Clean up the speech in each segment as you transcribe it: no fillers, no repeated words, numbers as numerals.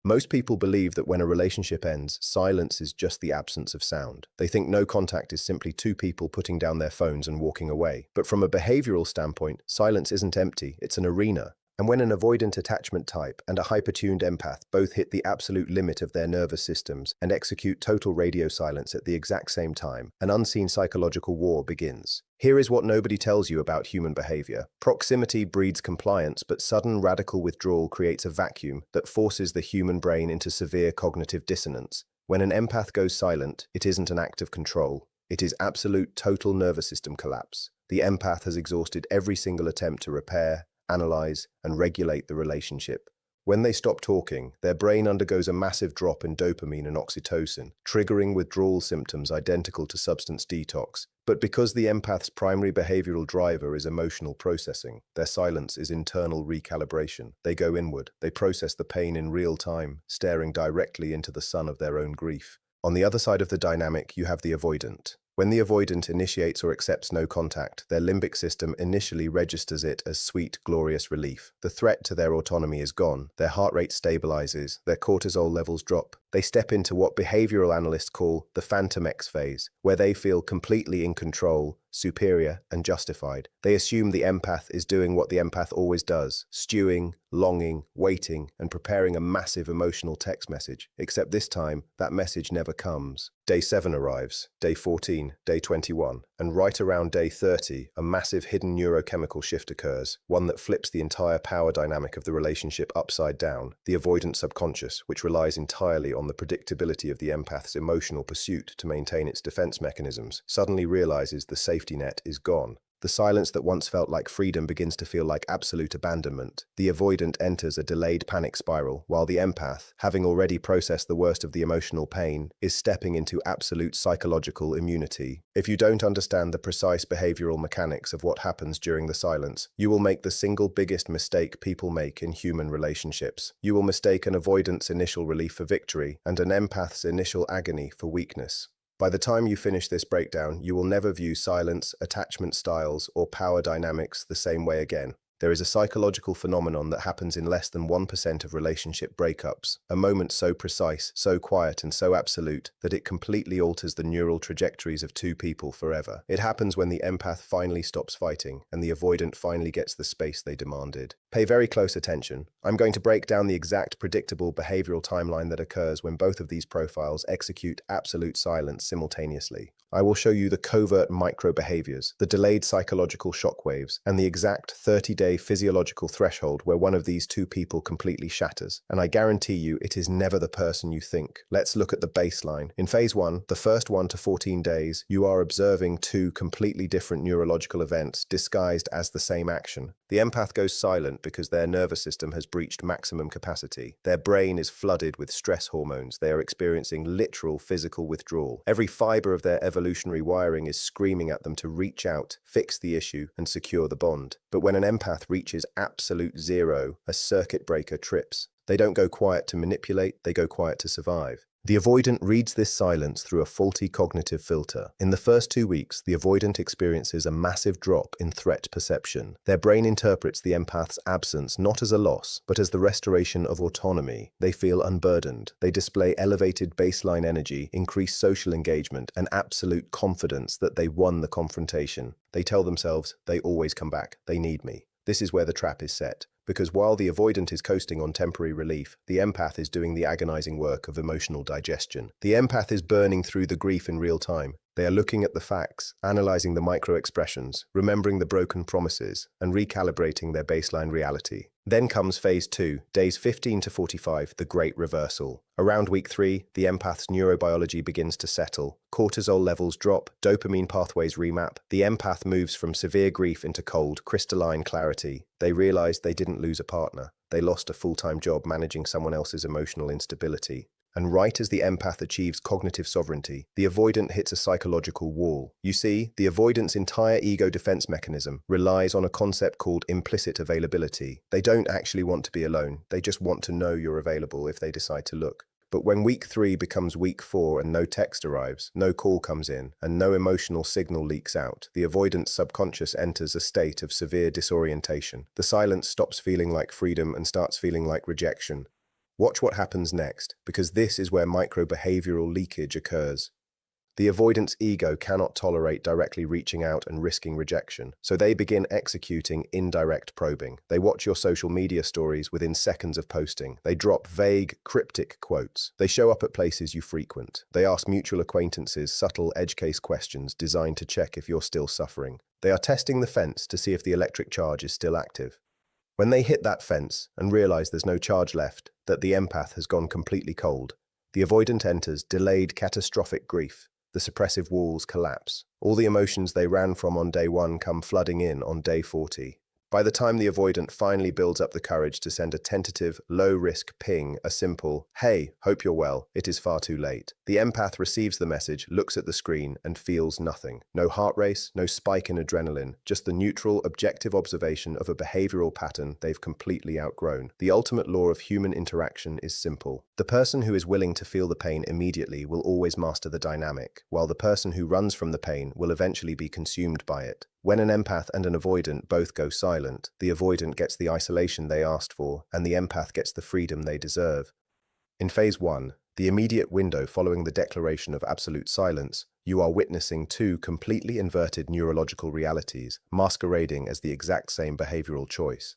Most people believe that when a relationship ends, silence is just the absence of sound. They think no contact is simply two people putting down their phones and walking away. But from a behavioral standpoint, silence isn't empty, it's an arena. And when an avoidant attachment type and a hypertuned empath both hit the absolute limit of their nervous systems and execute total radio silence at the exact same time, an unseen psychological war begins. Here is what nobody tells you about human behavior. Proximity breeds compliance, but sudden radical withdrawal creates a vacuum that forces the human brain into severe cognitive dissonance. When an empath goes silent, it isn't an act of control. It is absolute total nervous system collapse. The empath has exhausted every single attempt to repair, analyze, and regulate the relationship. When they stop talking, their brain undergoes a massive drop in dopamine and oxytocin, triggering withdrawal symptoms identical to substance detox. But because the empath's primary behavioral driver is emotional processing, their silence is internal recalibration. They go inward, they process the pain in real time, staring directly into the sun of their own grief. On the other side of the dynamic, you have the avoidant. When the avoidant initiates or accepts no contact, their limbic system initially registers it as sweet, glorious relief. The threat to their autonomy is gone, their heart rate stabilizes, their cortisol levels drop. They step into what behavioral analysts call the phantom X phase, where they feel completely in control, superior, and justified. They assume the empath is doing what the empath always does, stewing, longing, waiting, and preparing a massive emotional text message. Except this time, that message never comes. Day 7 arrives, day 14, day 21, and right around day 30, a massive hidden neurochemical shift occurs, one that flips the entire power dynamic of the relationship upside down. The avoidant subconscious, which relies entirely on the predictability of the empath's emotional pursuit to maintain its defense mechanisms, suddenly realizes the safety net is gone. The silence that once felt like freedom begins to feel like absolute abandonment. The avoidant enters a delayed panic spiral, while the empath, having already processed the worst of the emotional pain, is stepping into absolute psychological immunity. If you don't understand the precise behavioral mechanics of what happens during the silence, you will make the single biggest mistake people make in human relationships. You will mistake an avoidant's initial relief for victory and an empath's initial agony for weakness. By the time you finish this breakdown, you will never view silence, attachment styles, or power dynamics the same way again. There is a psychological phenomenon that happens in less than 1% of relationship breakups, a moment so precise, so quiet, and so absolute that it completely alters the neural trajectories of two people forever. It happens when the empath finally stops fighting and the avoidant finally gets the space they demanded. Pay very close attention. I'm going to break down the exact predictable behavioral timeline that occurs when both of these profiles execute absolute silence simultaneously. I will show you the covert micro-behaviors, the delayed psychological shockwaves, and the exact 30-day physiological threshold where one of these two people completely shatters. And I guarantee you it is never the person you think. Let's look at the baseline. In phase 1, the first 1 to 14 days, you are observing two completely different neurological events disguised as the same action. The empath goes silent because their nervous system has breached maximum capacity. Their brain is flooded with stress hormones. They are experiencing literal physical withdrawal. Every fiber of their evolutionary wiring is screaming at them to reach out, fix the issue, and secure the bond. But when an empath reaches absolute zero, a circuit breaker trips. They don't go quiet to manipulate, they go quiet to survive. The avoidant reads this silence through a faulty cognitive filter. In the first 2 weeks, the avoidant experiences a massive drop in threat perception. Their brain interprets the empath's absence not as a loss, but as the restoration of autonomy. They feel unburdened. They display elevated baseline energy, increased social engagement, and absolute confidence that they won the confrontation. They tell themselves, they always come back, they need me. This is where the trap is set. Because while the avoidant is coasting on temporary relief, the empath is doing the agonizing work of emotional digestion. The empath is burning through the grief in real time. They are looking at the facts, analyzing the micro-expressions, remembering the broken promises, and recalibrating their baseline reality. Then comes phase 2, days 15 to 45, the great reversal. Around week 3, the empath's neurobiology begins to settle. Cortisol levels drop, dopamine pathways remap. The empath moves from severe grief into cold, crystalline clarity. They realize they didn't lose a partner. They lost a full-time job managing someone else's emotional instability. And right as the empath achieves cognitive sovereignty, the avoidant hits a psychological wall. You see, the avoidant's entire ego defense mechanism relies on a concept called implicit availability. They don't actually want to be alone. They just want to know you're available if they decide to look. But when week 3 becomes week 4 and no text arrives, no call comes in, and no emotional signal leaks out, the avoidant's subconscious enters a state of severe disorientation. The silence stops feeling like freedom and starts feeling like rejection. Watch what happens next, because this is where micro-behavioral leakage occurs. The avoidance ego cannot tolerate directly reaching out and risking rejection, so they begin executing indirect probing. They watch your social media stories within seconds of posting. They drop vague, cryptic quotes. They show up at places you frequent. They ask mutual acquaintances subtle edge case questions designed to check if you're still suffering. They are testing the fence to see if the electric charge is still active. When they hit that fence and realize there's no charge left, that the empath has gone completely cold, the avoidant enters delayed catastrophic grief. The suppressive walls collapse. All the emotions they ran from on day 1 come flooding in on day 40. By the time the avoidant finally builds up the courage to send a tentative, low-risk ping, a simple, "Hey, hope you're well," it is far too late. The empath receives the message, looks at the screen, and feels nothing. No heart race, no spike in adrenaline, just the neutral, objective observation of a behavioral pattern they've completely outgrown. The ultimate law of human interaction is simple. The person who is willing to feel the pain immediately will always master the dynamic, while the person who runs from the pain will eventually be consumed by it. When an empath and an avoidant both go silent, the avoidant gets the isolation they asked for, and the empath gets the freedom they deserve. In phase 1, the immediate window following the declaration of absolute silence, you are witnessing two completely inverted neurological realities, masquerading as the exact same behavioral choice.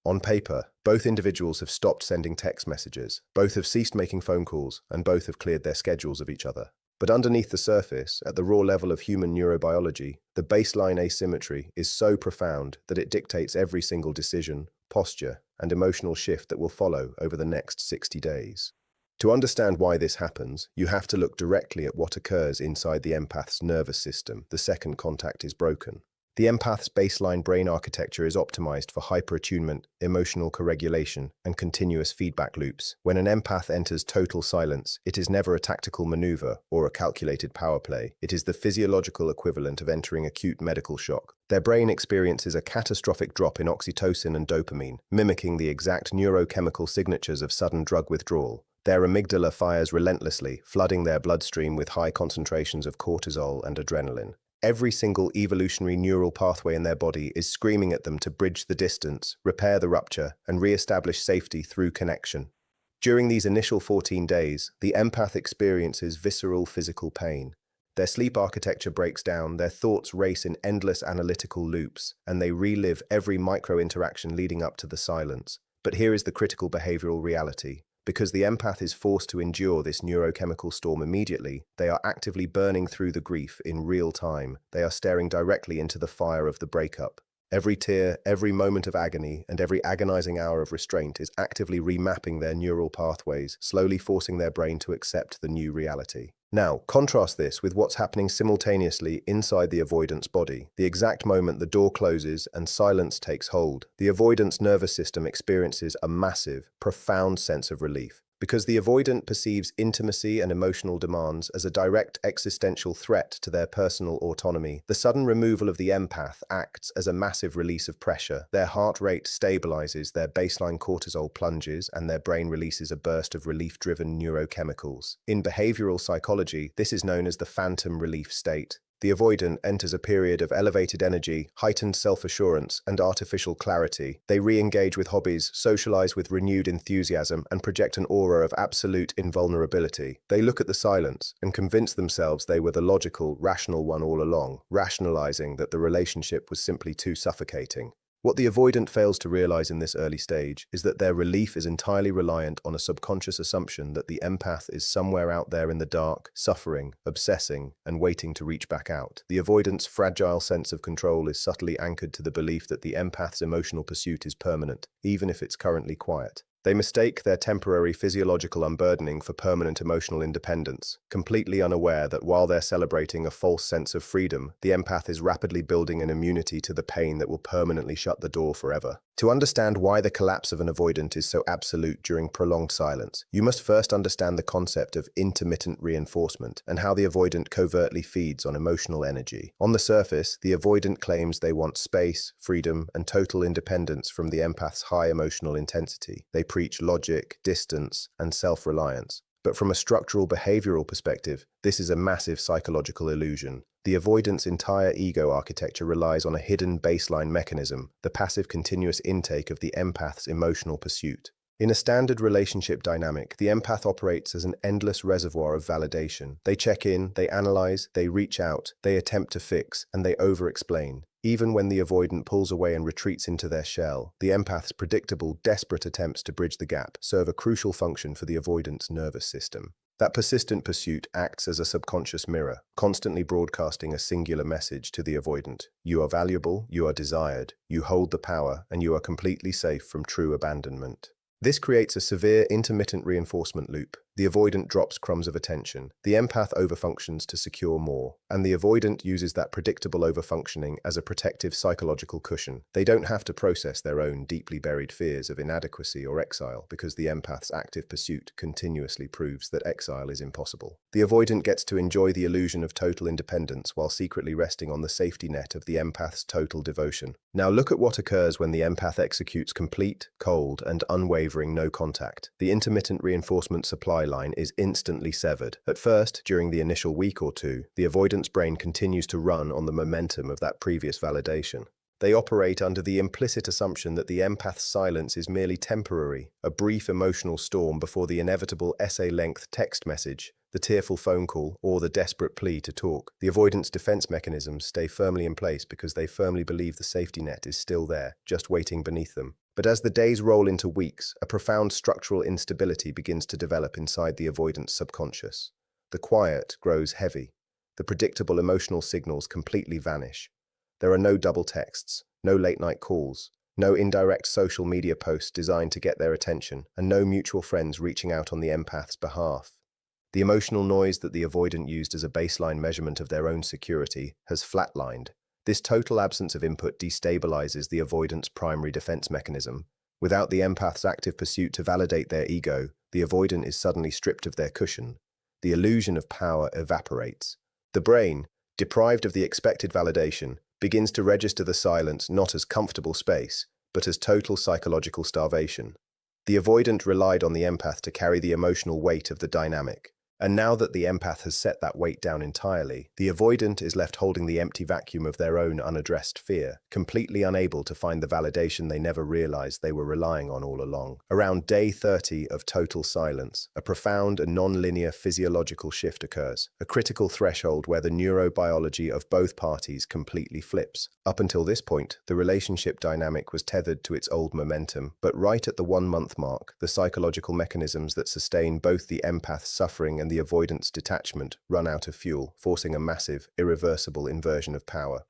On paper, both individuals have stopped sending text messages, both have ceased making phone calls, and both have cleared their schedules of each other. But underneath the surface, at the raw level of human neurobiology, the baseline asymmetry is so profound that it dictates every single decision, posture, and emotional shift that will follow over the next 60 days. To understand why this happens, you have to look directly at what occurs inside the empath's nervous system the second contact is broken. The empath's baseline brain architecture is optimized for hyperattunement, emotional co-regulation, and continuous feedback loops. When an empath enters total silence, it is never a tactical maneuver or a calculated power play. It is the physiological equivalent of entering acute medical shock. Their brain experiences a catastrophic drop in oxytocin and dopamine, mimicking the exact neurochemical signatures of sudden drug withdrawal. Their amygdala fires relentlessly, flooding their bloodstream with high concentrations of cortisol and adrenaline. Every single evolutionary neural pathway in their body is screaming at them to bridge the distance, repair the rupture, and re-establish safety through connection. During these initial 14 days, the empath experiences visceral physical pain. Their sleep architecture breaks down, their thoughts race in endless analytical loops, and they relive every micro-interaction leading up to the silence. But here is the critical behavioral reality. Because the empath is forced to endure this neurochemical storm immediately, they are actively burning through the grief in real time. They are staring directly into the fire of the breakup. Every tear, every moment of agony, and every agonizing hour of restraint is actively remapping their neural pathways, slowly forcing their brain to accept the new reality. Now, contrast this with what's happening simultaneously inside the avoidance body. The exact moment the door closes and silence takes hold, the avoidance nervous system experiences a massive, profound sense of relief. Because the avoidant perceives intimacy and emotional demands as a direct existential threat to their personal autonomy, the sudden removal of the empath acts as a massive release of pressure. Their heart rate stabilizes, their baseline cortisol plunges, and their brain releases a burst of relief-driven neurochemicals. In behavioral psychology, this is known as the phantom relief state. The avoidant enters a period of elevated energy, heightened self-assurance, and artificial clarity. They re-engage with hobbies, socialize with renewed enthusiasm, and project an aura of absolute invulnerability. They look at the silence and convince themselves they were the logical, rational one all along, rationalizing that the relationship was simply too suffocating. What the avoidant fails to realize in this early stage is that their relief is entirely reliant on a subconscious assumption that the empath is somewhere out there in the dark, suffering, obsessing, and waiting to reach back out. The avoidant's fragile sense of control is subtly anchored to the belief that the empath's emotional pursuit is permanent, even if it's currently quiet. They mistake their temporary physiological unburdening for permanent emotional independence, completely unaware that while they're celebrating a false sense of freedom, the empath is rapidly building an immunity to the pain that will permanently shut the door forever. To understand why the collapse of an avoidant is so absolute during prolonged silence, you must first understand the concept of intermittent reinforcement and how the avoidant covertly feeds on emotional energy. On the surface, the avoidant claims they want space, freedom, and total independence from the empath's high emotional intensity. They preach logic, distance, and self-reliance. But from a structural behavioral perspective, this is a massive psychological illusion. The avoidant's entire ego architecture relies on a hidden baseline mechanism, the passive continuous intake of the empath's emotional pursuit. In a standard relationship dynamic, the empath operates as an endless reservoir of validation. They check in, they analyze, they reach out, they attempt to fix, and they over-explain. Even when the avoidant pulls away and retreats into their shell, the empath's predictable, desperate attempts to bridge the gap serve a crucial function for the avoidant's nervous system. That persistent pursuit acts as a subconscious mirror, constantly broadcasting a singular message to the avoidant. You are valuable, you are desired, you hold the power, and you are completely safe from true abandonment. This creates a severe intermittent reinforcement loop. The avoidant drops crumbs of attention, the empath overfunctions to secure more, and the avoidant uses that predictable overfunctioning as a protective psychological cushion. They don't have to process their own deeply buried fears of inadequacy or exile because the empath's active pursuit continuously proves that exile is impossible. The avoidant gets to enjoy the illusion of total independence while secretly resting on the safety net of the empath's total devotion. Now look at what occurs when the empath executes complete, cold, and unwavering no contact. The intermittent reinforcement supply line is instantly severed. At first, during the initial week or two, the avoidant's brain continues to run on the momentum of that previous validation. They operate under the implicit assumption that the empath's silence is merely temporary, a brief emotional storm before the inevitable essay-length text message, the tearful phone call, or the desperate plea to talk. The avoidance defense mechanisms stay firmly in place because they firmly believe the safety net is still there, just waiting beneath them. But as the days roll into weeks, a profound structural instability begins to develop inside the avoidant's subconscious. The quiet grows heavy. The predictable emotional signals completely vanish. There are no double texts, no late-night calls, no indirect social media posts designed to get their attention, and no mutual friends reaching out on the empath's behalf. The emotional noise that the avoidant used as a baseline measurement of their own security has flatlined. This total absence of input destabilizes the avoidant's primary defense mechanism. Without the empath's active pursuit to validate their ego, the avoidant is suddenly stripped of their cushion. The illusion of power evaporates. The brain, deprived of the expected validation, begins to register the silence not as comfortable space, but as total psychological starvation. The avoidant relied on the empath to carry the emotional weight of the dynamic. And now that the empath has set that weight down entirely, the avoidant is left holding the empty vacuum of their own unaddressed fear, completely unable to find the validation they never realized they were relying on all along. Around day 30 of total silence, a profound and non-linear physiological shift occurs, a critical threshold where the neurobiology of both parties completely flips. Up until this point, the relationship dynamic was tethered to its old momentum, but right at the 1-month mark, the psychological mechanisms that sustain both the empath's suffering and the avoidance detachment run out of fuel, forcing a massive, irreversible inversion of power.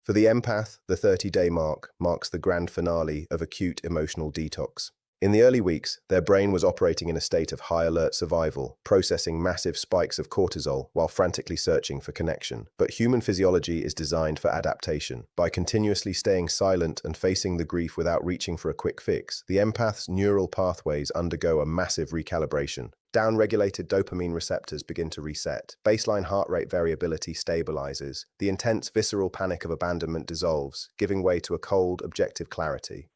For the empath, the 30-day mark marks the grand finale of acute emotional detox. In the early weeks, their brain was operating in a state of high-alert survival, processing massive spikes of cortisol while frantically searching for connection. But human physiology is designed for adaptation. By continuously staying silent and facing the grief without reaching for a quick fix, the empath's neural pathways undergo a massive recalibration. Down-regulated dopamine receptors begin to reset. Baseline heart rate variability stabilizes. The intense visceral panic of abandonment dissolves, giving way to a cold, objective clarity.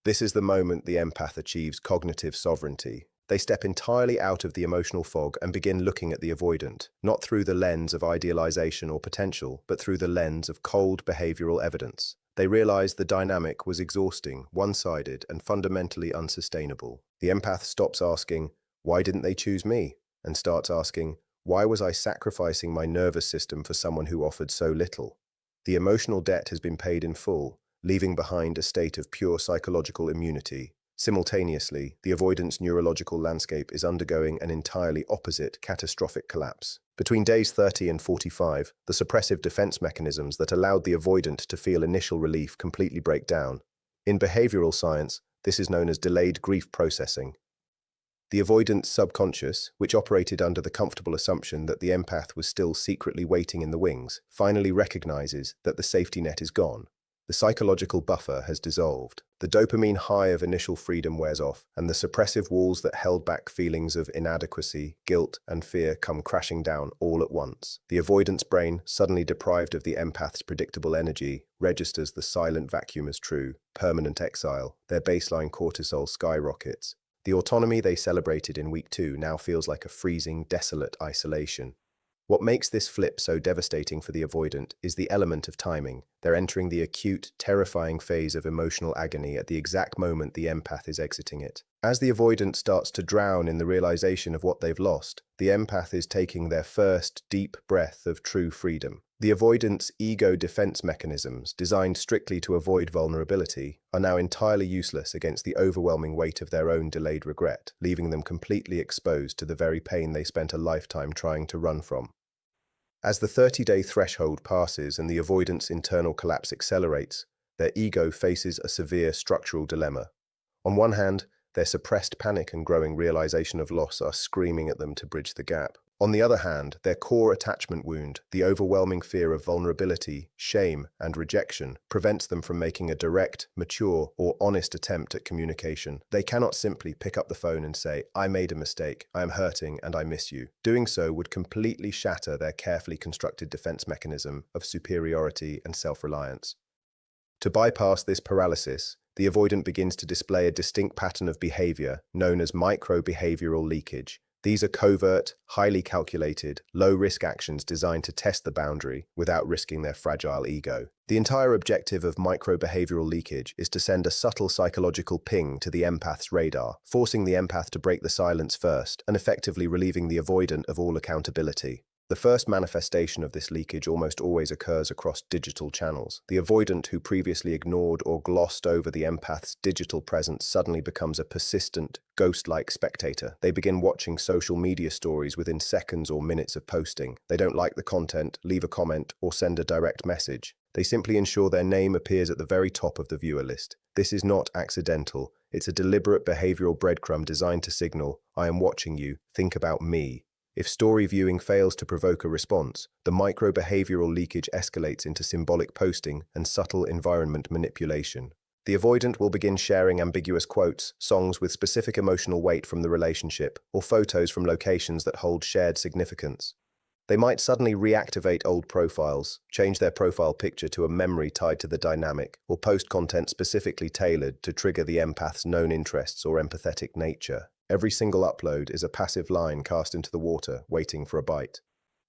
This is the moment the empath achieves cognitive sovereignty. They step entirely out of the emotional fog and begin looking at the avoidant, not through the lens of idealization or potential, but through the lens of cold behavioral evidence. They realize the dynamic was exhausting, one-sided, and fundamentally unsustainable. The empath stops asking, "Why didn't they choose me?" and starts asking, "Why was I sacrificing my nervous system for someone who offered so little?" The emotional debt has been paid in full, leaving behind a state of pure psychological immunity. Simultaneously, the avoidance neurological landscape is undergoing an entirely opposite catastrophic collapse. Between days 30 and 45, the suppressive defense mechanisms that allowed the avoidant to feel initial relief completely break down. In behavioral science, this is known as delayed grief processing. The avoidant's subconscious, which operated under the comfortable assumption that the empath was still secretly waiting in the wings, finally recognizes that the safety net is gone. The psychological buffer has dissolved. The dopamine high of initial freedom wears off, and the suppressive walls that held back feelings of inadequacy, guilt, and fear come crashing down all at once. The avoidance brain, suddenly deprived of the empath's predictable energy, registers the silent vacuum as true, permanent exile. Their baseline cortisol skyrockets. The autonomy they celebrated in week 2 now feels like a freezing, desolate isolation. What makes this flip so devastating for the avoidant is the element of timing. They're entering the acute, terrifying phase of emotional agony at the exact moment the empath is exiting it. As the avoidant starts to drown in the realization of what they've lost, the empath is taking their first deep breath of true freedom. The avoidant's ego defense mechanisms, designed strictly to avoid vulnerability, are now entirely useless against the overwhelming weight of their own delayed regret, leaving them completely exposed to the very pain they spent a lifetime trying to run from. As the 30-day threshold passes and the avoidant's internal collapse accelerates, their ego faces a severe structural dilemma. On one hand, their suppressed panic and growing realization of loss are screaming at them to bridge the gap. On the other hand, their core attachment wound, the overwhelming fear of vulnerability, shame, and rejection, prevents them from making a direct, mature, or honest attempt at communication. They cannot simply pick up the phone and say, "I made a mistake, I am hurting, and I miss you." Doing so would completely shatter their carefully constructed defense mechanism of superiority and self-reliance. To bypass this paralysis, the avoidant begins to display a distinct pattern of behavior known as micro-behavioral leakage. These are covert, highly calculated, low-risk actions designed to test the boundary without risking their fragile ego. The entire objective of micro-behavioral leakage is to send a subtle psychological ping to the empath's radar, forcing the empath to break the silence first and effectively relieving the avoidant of all accountability. The first manifestation of this leakage almost always occurs across digital channels. The avoidant who previously ignored or glossed over the empath's digital presence suddenly becomes a persistent, ghost-like spectator. They begin watching social media stories within seconds or minutes of posting. They don't like the content, leave a comment, or send a direct message. They simply ensure their name appears at the very top of the viewer list. This is not accidental. It's a deliberate behavioral breadcrumb designed to signal, "I am watching you, think about me." If story viewing fails to provoke a response, the micro-behavioral leakage escalates into symbolic posting and subtle environment manipulation. The avoidant will begin sharing ambiguous quotes, songs with specific emotional weight from the relationship, or photos from locations that hold shared significance. They might suddenly reactivate old profiles, change their profile picture to a memory tied to the dynamic, or post content specifically tailored to trigger the empath's known interests or empathetic nature. Every single upload is a passive line cast into the water, waiting for a bite.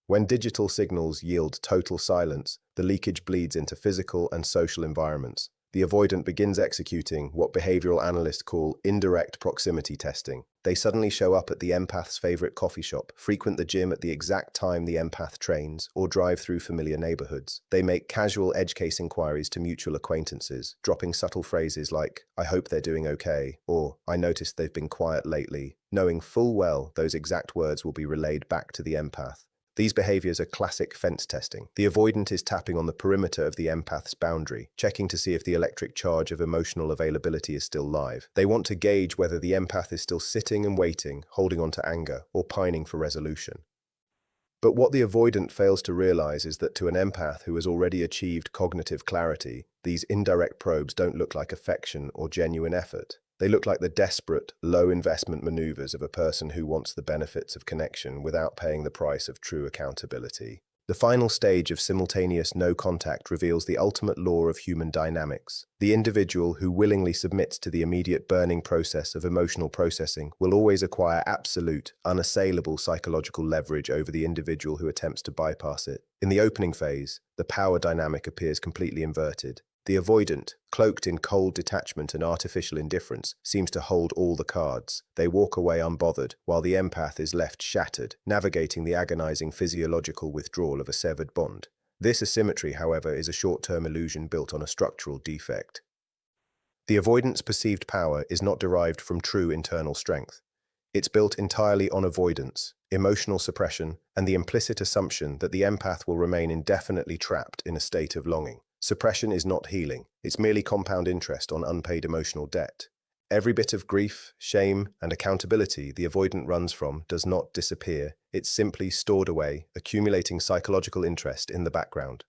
When digital signals yield total silence, the leakage bleeds into physical and social environments. The avoidant begins executing what behavioral analysts call indirect proximity testing. They suddenly show up at the empath's favorite coffee shop, frequent the gym at the exact time the empath trains, or drive through familiar neighborhoods. They make casual edge case inquiries to mutual acquaintances, dropping subtle phrases like, "I hope they're doing okay," or "I noticed they've been quiet lately," knowing full well those exact words will be relayed back to the empath. These behaviors are classic fence testing. The avoidant is tapping on the perimeter of the empath's boundary, checking to see if the electric charge of emotional availability is still live. They want to gauge whether the empath is still sitting and waiting, holding on to anger, or pining for resolution. But what the avoidant fails to realize is that to an empath who has already achieved cognitive clarity, these indirect probes don't look like affection or genuine effort. They look like the desperate, low-investment maneuvers of a person who wants the benefits of connection without paying the price of true accountability. The final stage of simultaneous no contact reveals the ultimate law of human dynamics. The individual who willingly submits to the immediate burning process of emotional processing will always acquire absolute, unassailable psychological leverage over the individual who attempts to bypass it. In the opening phase, the power dynamic appears completely inverted. The avoidant, cloaked in cold detachment and artificial indifference, seems to hold all the cards. They walk away unbothered, while the empath is left shattered, navigating the agonizing physiological withdrawal of a severed bond. This asymmetry, however, is a short-term illusion built on a structural defect. The avoidant's perceived power is not derived from true internal strength. It's built entirely on avoidance, emotional suppression, and the implicit assumption that the empath will remain indefinitely trapped in a state of longing. Suppression is not healing. It's merely compound interest on unpaid emotional debt. Every bit of grief, shame, and accountability the avoidant runs from does not disappear. It's simply stored away, accumulating psychological interest in the background.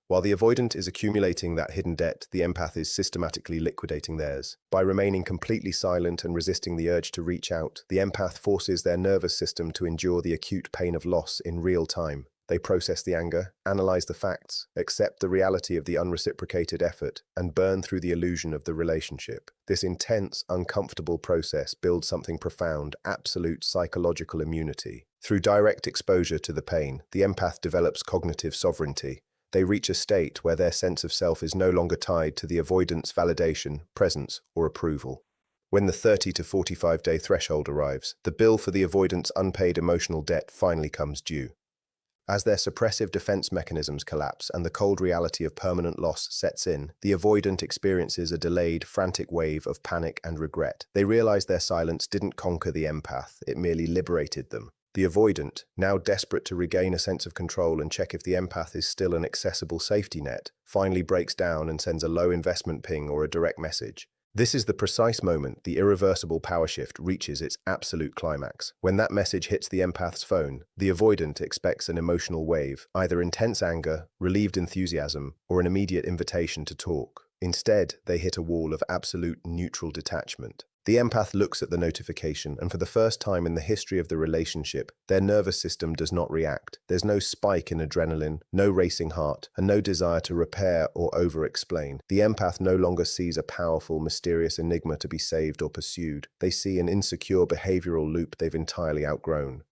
While the avoidant is accumulating that hidden debt, the empath is systematically liquidating theirs. By remaining completely silent and resisting the urge to reach out, the empath forces their nervous system to endure the acute pain of loss in real time. They process the anger, analyze the facts, accept the reality of the unreciprocated effort, and burn through the illusion of the relationship. This intense, uncomfortable process builds something profound, absolute psychological immunity. Through direct exposure to the pain, the empath develops cognitive sovereignty. They reach a state where their sense of self is no longer tied to the avoidant's validation, presence, or approval. When the 30 to 45-day threshold arrives, the bill for the avoidant's unpaid emotional debt finally comes due. As their suppressive defense mechanisms collapse and the cold reality of permanent loss sets in, the avoidant experiences a delayed, frantic wave of panic and regret. They realize their silence didn't conquer the empath, it merely liberated them. The avoidant, now desperate to regain a sense of control and check if the empath is still an accessible safety net, finally breaks down and sends a low investment ping or a direct message. This is the precise moment the irreversible power shift reaches its absolute climax. When that message hits the empath's phone, the avoidant expects an emotional wave, either intense anger, relieved enthusiasm, or an immediate invitation to talk. Instead, they hit a wall of absolute neutral detachment. The empath looks at the notification, and for the first time in the history of the relationship, their nervous system does not react. There's no spike in adrenaline, no racing heart, and no desire to repair or over-explain. The empath no longer sees a powerful, mysterious enigma to be saved or pursued. They see an insecure behavioral loop they've entirely outgrown.